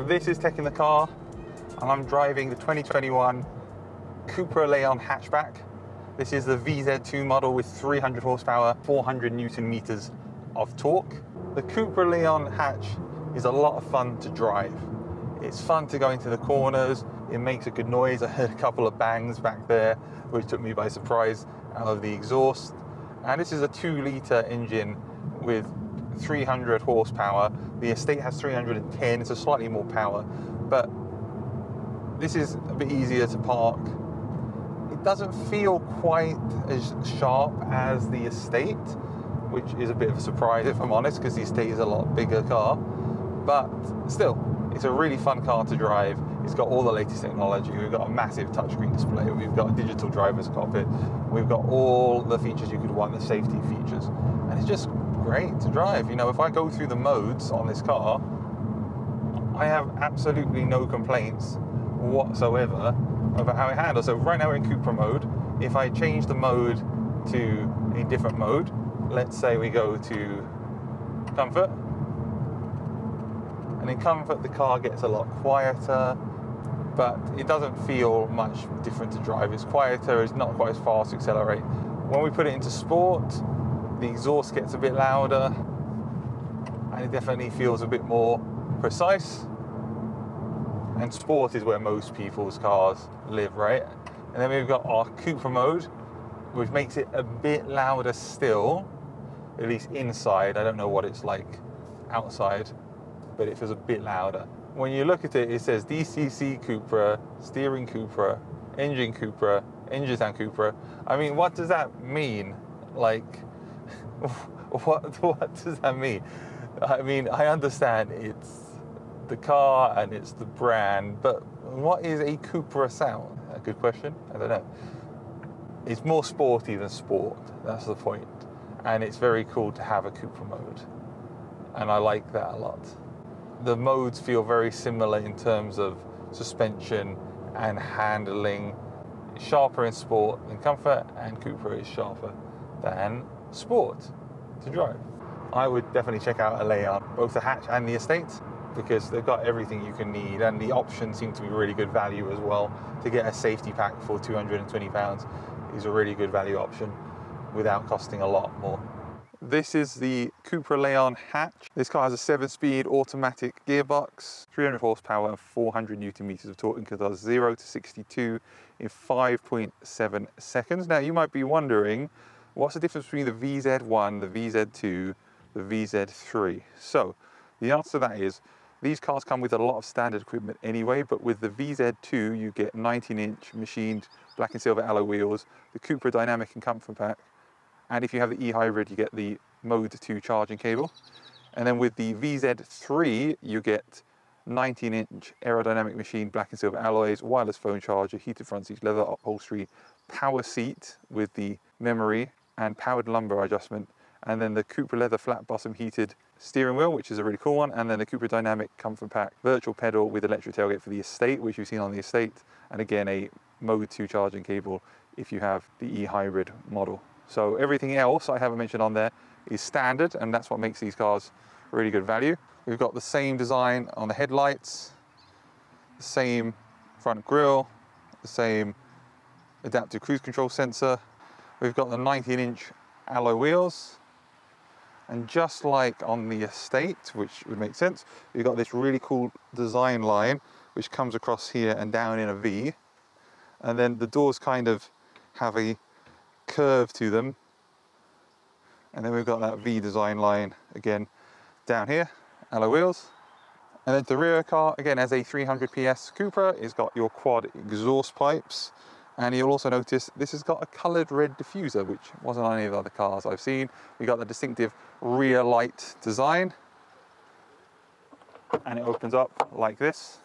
This is Tech in the Car, and I'm driving the 2021 CUPRA Leon Hatchback. This is the VZ2 model with 300 horsepower, 400 Newton meters of torque. The CUPRA Leon Hatch is a lot of fun to drive. It's fun to go into the corners, it makes a good noise. I heard a couple of bangs back there, which took me by surprise out of the exhaust. And this is a 2-litre engine with 300 horsepower. The Estate has 310, it's a slightly more power, but this is a bit easier to park. It doesn't feel quite as sharp as the Estate, which is a bit of a surprise if I'm honest, because the Estate is a lot bigger car, but still, it's a really fun car to drive. It's got all the latest technology. We've got a massive touchscreen display. We've got a digital driver's cockpit. We've got all the features you could want, the safety features. And it's just great to drive. You know, if I go through the modes on this car, I have absolutely no complaints whatsoever about how it handles. So right now we're in CUPRA mode. If I change the mode to a different mode, let's say we go to comfort, and in comfort the car gets a lot quieter, but it doesn't feel much different to drive. It's quieter, it's not quite as fast to accelerate. When we put it into sport, the exhaust gets a bit louder, and it definitely feels a bit more precise. And sport is where most people's cars live, right? And then we've got our CUPRA mode, which makes it a bit louder still, at least inside. I don't know what it's like outside, but it feels a bit louder. When you look at it, it says DCC CUPRA, steering CUPRA, engine CUPRA, engine sound CUPRA. I mean, what does that mean? Like, what does that mean? I mean, I understand it's the car and it's the brand, but what is a CUPRA sound? A good question. I don't know. It's more sporty than sport. That's the point. And it's very cool to have a CUPRA mode, and I like that a lot. The modes feel very similar in terms of suspension and handling. It's sharper in sport than comfort, and CUPRA is sharper than sport to drive. I would definitely check out a Leon, both the Hatch and the Estate, because they've got everything you can need, and the options seem to be really good value as well. To get a safety pack for £220 is a really good value option without costing a lot more. This is the CUPRA Leon Hatch. This car has a 7-speed automatic gearbox, 300 horsepower and 400 Newton meters of torque, and it does 0 to 62 in 5.7 seconds. Now you might be wondering, what's the difference between the VZ1, the VZ2, the VZ3? So the answer to that is, these cars come with a lot of standard equipment anyway, but with the VZ2 you get 19-inch machined black and silver alloy wheels, the CUPRA Dynamic and Comfort Pack, and if you have the e-hybrid you get the Mode 2 charging cable. And then with the VZ3 you get 19-inch aerodynamic machined black and silver alloys, wireless phone charger, heated front seats, leather upholstery, power seat with the memory and powered lumbar adjustment, and then the CUPRA leather flat bottom heated steering wheel, which is a really cool one, and then the CUPRA Dynamic Comfort Pack virtual pedal with electric tailgate for the Estate, which you've seen on the Estate, and again a Mode 2 charging cable if you have the e-hybrid model. So everything else I haven't mentioned on there is standard, and that's what makes these cars really good value. We've got the same design on the headlights, the same front grille, the same adaptive cruise control sensor. We've got the 19-inch alloy wheels, and just like on the Estate, which would make sense, we've got this really cool design line which comes across here and down in a V, and then the doors kind of have a curve to them, and then we've got that V design line again down here, alloy wheels. And then the rear car again has a 300 PS CUPRA. It's got your quad exhaust pipes, and you'll also notice this has got a coloured red diffuser, which wasn't on any of the other cars I've seen. We got the distinctive rear light design, and it opens up like this,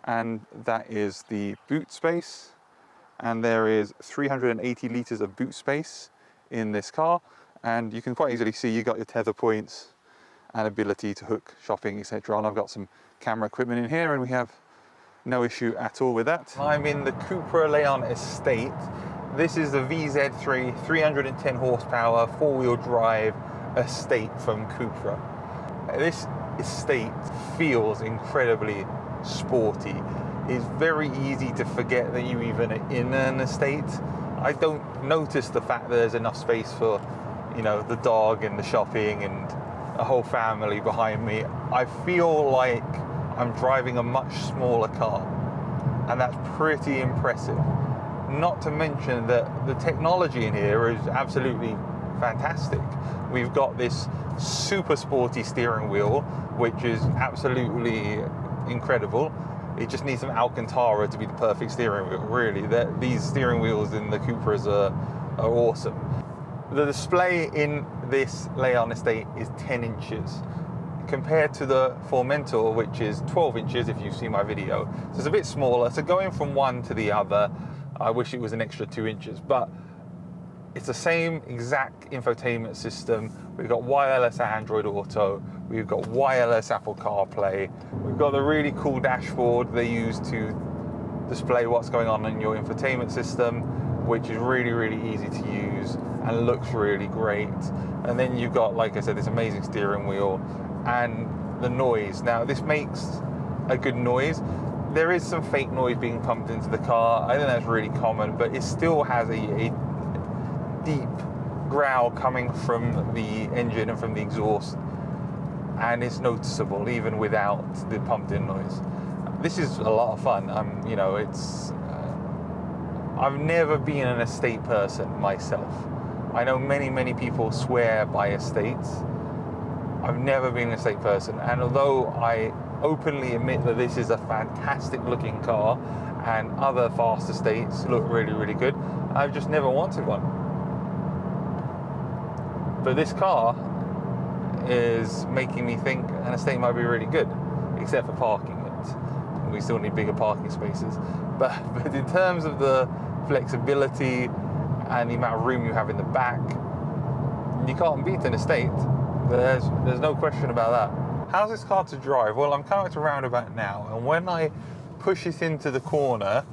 and that is the boot space. And there is 380 litres of boot space in this car, and you can quite easily see you got your tether points and ability to hook shopping, etc. And I've got some camera equipment in here, and we have no issue at all with that. I'm in the CUPRA Leon Estate. This is the VZ3 310 horsepower 4-wheel drive Estate from CUPRA. This Estate feels incredibly sporty. It's very easy to forget that you even are in an estate. I don't notice the fact that there's enough space for, you know, the dog and the shopping and a whole family behind me. I feel like I'm driving a much smaller car, and that's pretty impressive. Not to mention that the technology in here is absolutely fantastic. We've got this super sporty steering wheel, which is absolutely incredible. It just needs some Alcantara to be the perfect steering wheel, really. These steering wheels in the Cupras are awesome. The display in this Leon Estate is 10 inches. Compared to the Formentor, which is 12 inches if you've seen my video. So it's a bit smaller. So going from one to the other, I wish it was an extra 2 inches, but it's the same exact infotainment system. We've got wireless Android Auto, we've got wireless Apple CarPlay, we've got the really cool dashboard they use to display what's going on in your infotainment system, which is really, really easy to use and looks really great. And then you've got, like I said, this amazing steering wheel and the noise. Now, this makes a good noise. There is some fake noise being pumped into the car. I think that's really common, but it still has a deep growl coming from the engine and from the exhaust, and it's noticeable even without the pumped-in noise. This is a lot of fun. You know, I've never been an estate person myself. I know many people swear by estates. I've never been an estate person, and although I openly admit that this is a fantastic looking car and other fast estates look really, really good, I've just never wanted one. But this car is making me think an estate might be really good, except for parking it. We still need bigger parking spaces. But in terms of the flexibility and the amount of room you have in the back, you can't beat an estate. There's no question about that. How's this car to drive? Well, I'm coming to a roundabout now, and when I push it into the corner,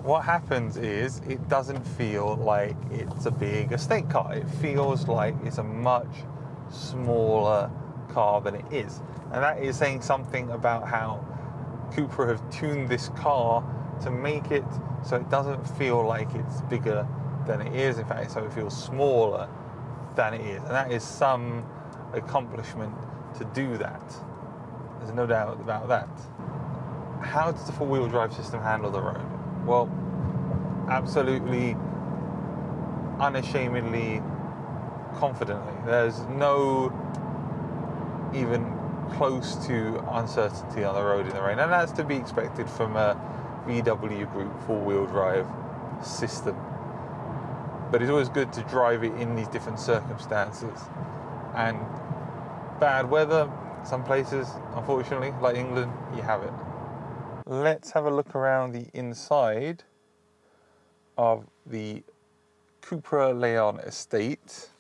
what happens is it doesn't feel like it's a big estate car. It feels like it's a much smaller car than it is. And that is saying something about how Cupra have tuned this car to make it so it doesn't feel like it's bigger than it is. In fact, so it feels smaller than it is. And that is some accomplishment to do that. There's no doubt about that. How does the four-wheel drive system handle the road? Well, absolutely, unashamedly, confidently. There's no even close to uncertainty on the road in the rain, and that's to be expected from a VW Group four-wheel drive system. But it's always good to drive it in these different circumstances. And bad weather, some places, unfortunately, like England, you have it. Let's have a look around the inside of the CUPRA Leon Estate.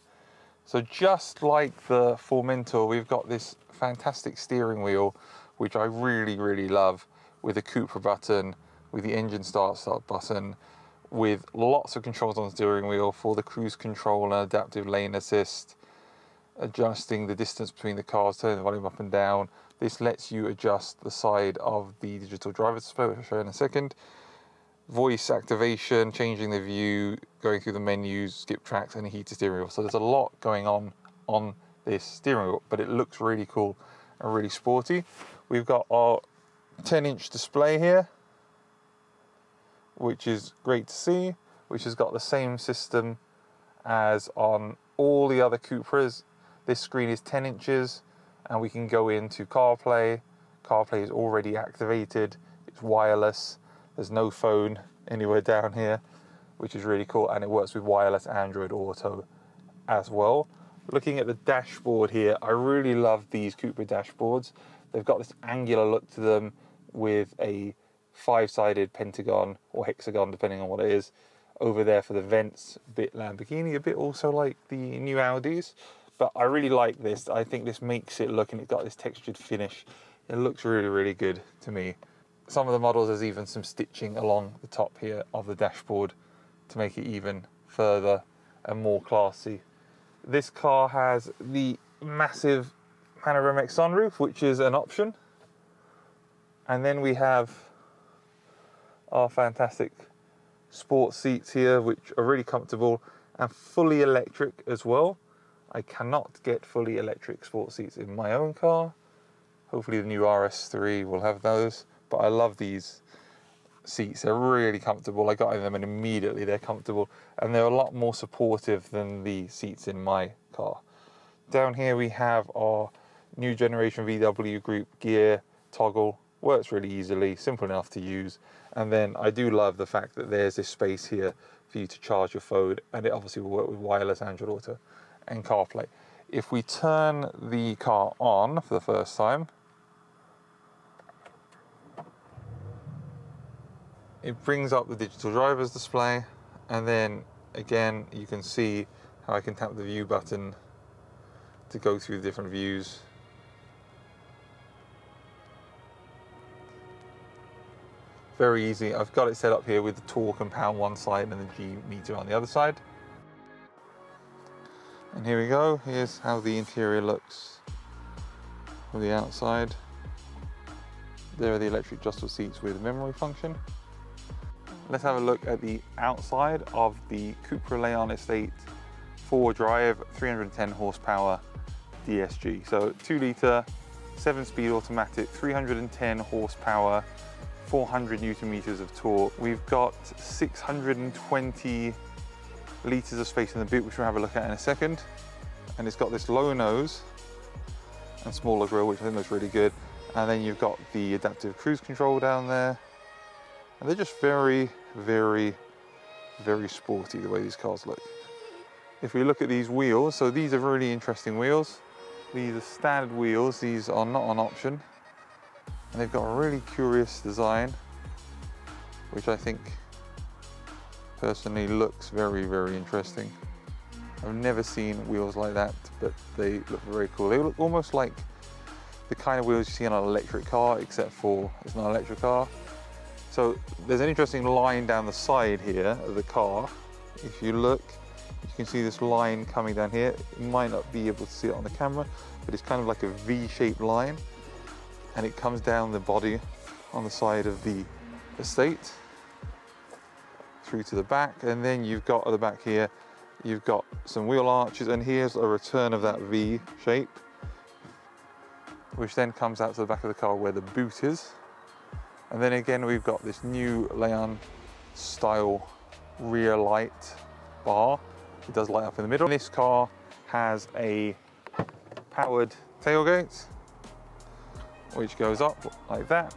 So just like the Formentor, we've got this fantastic steering wheel, which I really love, with a CUPRA button, with the engine start button, with lots of controls on the steering wheel for the cruise control and adaptive lane assist, adjusting the distance between the cars, turning the volume up and down. This lets you adjust the side of the digital driver display, which I'll show you in a second. Voice activation, changing the view, going through the menus, skip tracks, and a heated steering wheel. So there's a lot going on this steering wheel, but it looks really cool and really sporty. We've got our 10-inch display here, which is great to see, which has got the same system as on all the other Cupras. This screen is 10 inches, and we can go into CarPlay. CarPlay is already activated, it's wireless, there's no phone anywhere down here, which is really cool, and it works with wireless Android Auto as well. Looking at the dashboard here, I really love these Cupra dashboards. They've got this angular look to them with a 5-sided pentagon or hexagon, depending on what it is, over there for the vents, a bit Lamborghini, a bit also like the new Audis. But I really like this. I think this makes it look, and it's got this textured finish. It looks really good to me. Some of the models, there's even some stitching along the top here of the dashboard to make it even further and more classy. This car has the massive panoramic sunroof, which is an option. And then we have our fantastic sports seats here, which are really comfortable and fully electric as well. I cannot get fully electric sports seats in my own car. Hopefully the new RS3 will have those, but I love these seats. They're really comfortable. I got in them and immediately they're comfortable, and they're a lot more supportive than the seats in my car. Down here we have our new generation VW Group gear toggle. Works really easily, simple enough to use. And then I do love the fact that there's this space here for you to charge your phone, and it obviously will work with wireless Android Auto and CarPlay. If we turn the car on for the first time, it brings up the digital driver's display, and then again you can see how I can tap the view button to go through the different views. Very easy. I've got it set up here with the torque and pound one side and the G meter on the other side. And here we go. Here's how the interior looks from the outside. There are the electric adjustable seats with memory function. Let's have a look at the outside of the CUPRA Leon Estate 4-drive 310 horsepower DSG. So 2-litre, 7-speed automatic, 310 horsepower, 400 Newton meters of torque. We've got 620 litres of space in the boot, which we'll have a look at in a second. And it's got this low nose and smaller grille, which I think looks really good. And then you've got the adaptive cruise control down there. And they're just very, very, very sporty, the way these cars look. If we look at these wheels, so these are really interesting wheels. These are standard wheels, these are not an option. And they've got a really curious design, which I think personally looks very, very interesting. I've never seen wheels like that, but they look very cool. They look almost like the kind of wheels you see on an electric car, except for it's not an electric car. So there's an interesting line down the side here of the car. If you look, you can see this line coming down here. You might not be able to see it on the camera, but it's kind of like a V-shaped line. And it comes down the body on the side of the Estate through to the back, and then you've got at the back here, you've got some wheel arches, and here's a return of that V shape, which then comes out to the back of the car where the boot is. And then again we've got this new Leon style rear light bar. It does light up in the middle. This car has a powered tailgate, which goes up like that,